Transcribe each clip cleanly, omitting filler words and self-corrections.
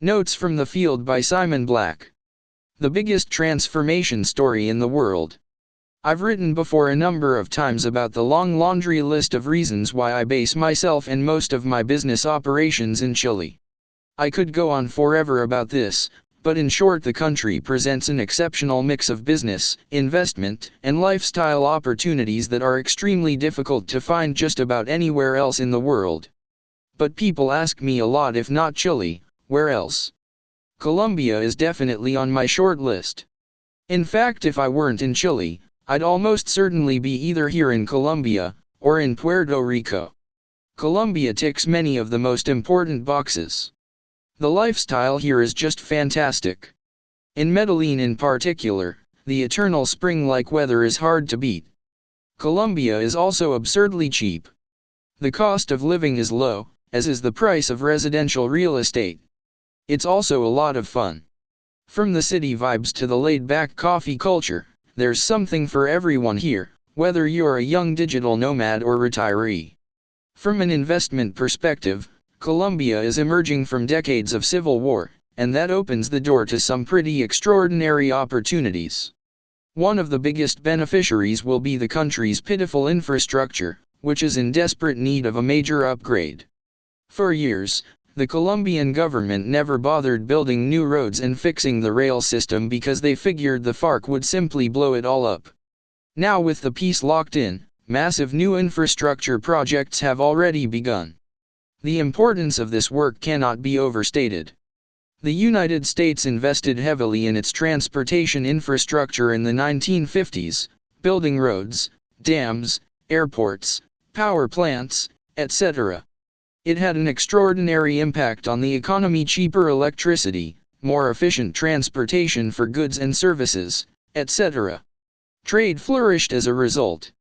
Notes from the Field by Simon Black. The biggest transformation story in the world. I've written before a number of times about the long laundry list of reasons why I base myself and most of my business operations in Chile. I could go on forever about this, but in short, the country presents an exceptional mix of business, investment, and lifestyle opportunities that are extremely difficult to find just about anywhere else in the world. But people ask me a lot, if not Chile, where else? Colombia is definitely on my short list. In fact, if I weren't in Chile, I'd almost certainly be either here in Colombia, or in Puerto Rico. Colombia ticks many of the most important boxes. The lifestyle here is just fantastic. In Medellin in particular, the eternal spring-like weather is hard to beat. Colombia is also absurdly cheap. The cost of living is low, as is the price of residential real estate. It's also a lot of fun. From the city vibes to the laid-back coffee culture, there's something for everyone here, whether you're a young digital nomad or retiree. From an investment perspective, Colombia is emerging from decades of civil war, and that opens the door to some pretty extraordinary opportunities. One of the biggest beneficiaries will be the country's pitiful infrastructure, which is in desperate need of a major upgrade. For years, the Colombian government never bothered building new roads and fixing the rail system because they figured the FARC would simply blow it all up. Now, with the peace locked in, massive new infrastructure projects have already begun. The importance of this work cannot be overstated. The United States invested heavily in its transportation infrastructure in the 1950s, building roads, dams, airports, power plants, etc. It had an extraordinary impact on the economy: cheaper electricity, more efficient transportation for goods and services, etc. Trade flourished as a result.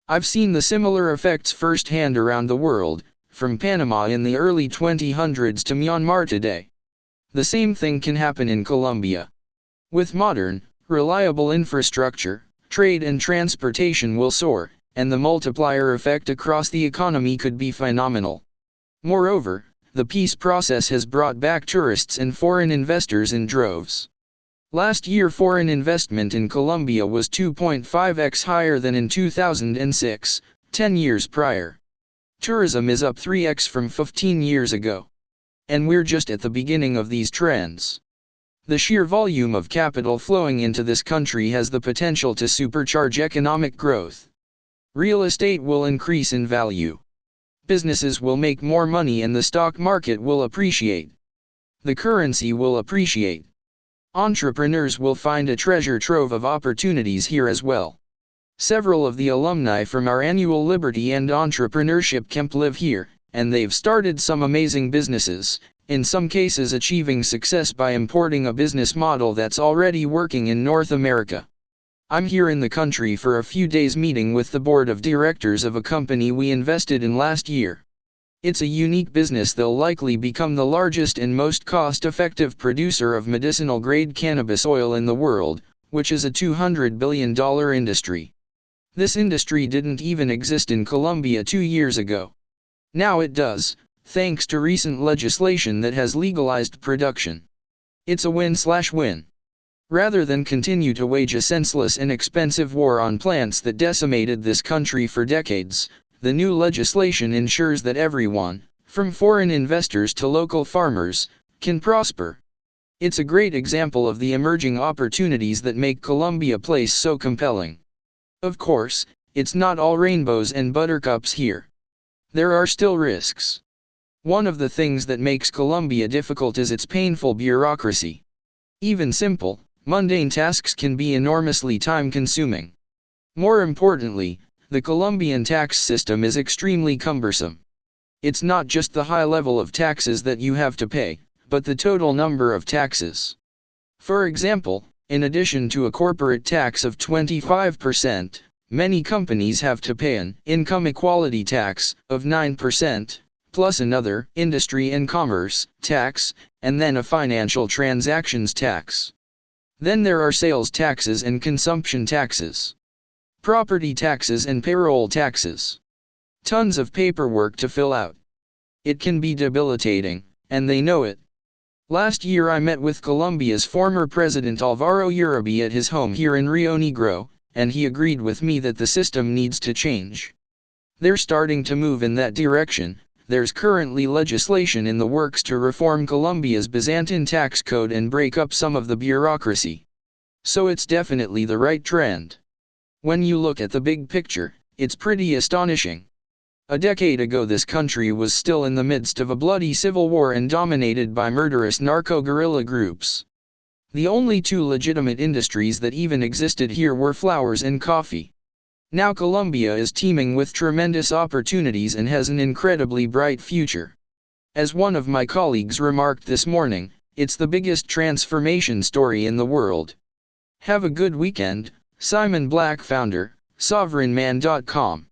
I've seen the similar effects firsthand around the world, from Panama in the early 2000s to Myanmar today. The same thing can happen in Colombia. With modern, reliable infrastructure, trade and transportation will soar, and the multiplier effect across the economy could be phenomenal. Moreover, the peace process has brought back tourists and foreign investors in droves. Last year, foreign investment in Colombia was 2.5x higher than in 2006, 10 years prior. Tourism is up 3x from 15 years ago. And we're just at the beginning of these trends. The sheer volume of capital flowing into this country has the potential to supercharge economic growth. Real estate will increase in value. Businesses will make more money and the stock market will appreciate. The currency will appreciate. Entrepreneurs will find a treasure trove of opportunities here as well. Several of the alumni from our annual Liberty and Entrepreneurship Camp live here, and they've started some amazing businesses, in some cases achieving success by importing a business model that's already working in North America. I'm here in the country for a few days meeting with the board of directors of a company we invested in last year. It's a unique business. They'll likely become the largest and most cost-effective producer of medicinal-grade cannabis oil in the world, which is a $200 billion industry. This industry didn't even exist in Colombia 2 years ago. Now it does, thanks to recent legislation that has legalized production. It's a win-slash-win. Rather than continue to wage a senseless and expensive war on plants that decimated this country for decades, the new legislation ensures that everyone, from foreign investors to local farmers, can prosper. It's a great example of the emerging opportunities that make Colombia place so compelling. Of course, it's not all rainbows and buttercups here. There are still risks. One of the things that makes Colombia difficult is its painful bureaucracy. Even simple, mundane tasks can be enormously time-consuming. More importantly, the Colombian tax system is extremely cumbersome. It's not just the high level of taxes that you have to pay, but the total number of taxes. For example, in addition to a corporate tax of 25%, many companies have to pay an income equality tax of 9%, plus another industry and commerce tax, and then a financial transactions tax. Then there are sales taxes and consumption taxes, property taxes and payroll taxes. Tons of paperwork to fill out. It can be debilitating, and they know it. Last year I met with Colombia's former president Alvaro Uribe at his home here in Rio Negro, and he agreed with me that the system needs to change. They're starting to move in that direction. There's currently legislation in the works to reform Colombia's Byzantine tax code and break up some of the bureaucracy. So it's definitely the right trend. When you look at the big picture, it's pretty astonishing. A decade ago this country was still in the midst of a bloody civil war and dominated by murderous narco-guerrilla groups. The only two legitimate industries that even existed here were flowers and coffee. Now Colombia is teeming with tremendous opportunities and has an incredibly bright future. As one of my colleagues remarked this morning, it's the biggest transformation story in the world. Have a good weekend. Simon Black, founder, sovereignman.com.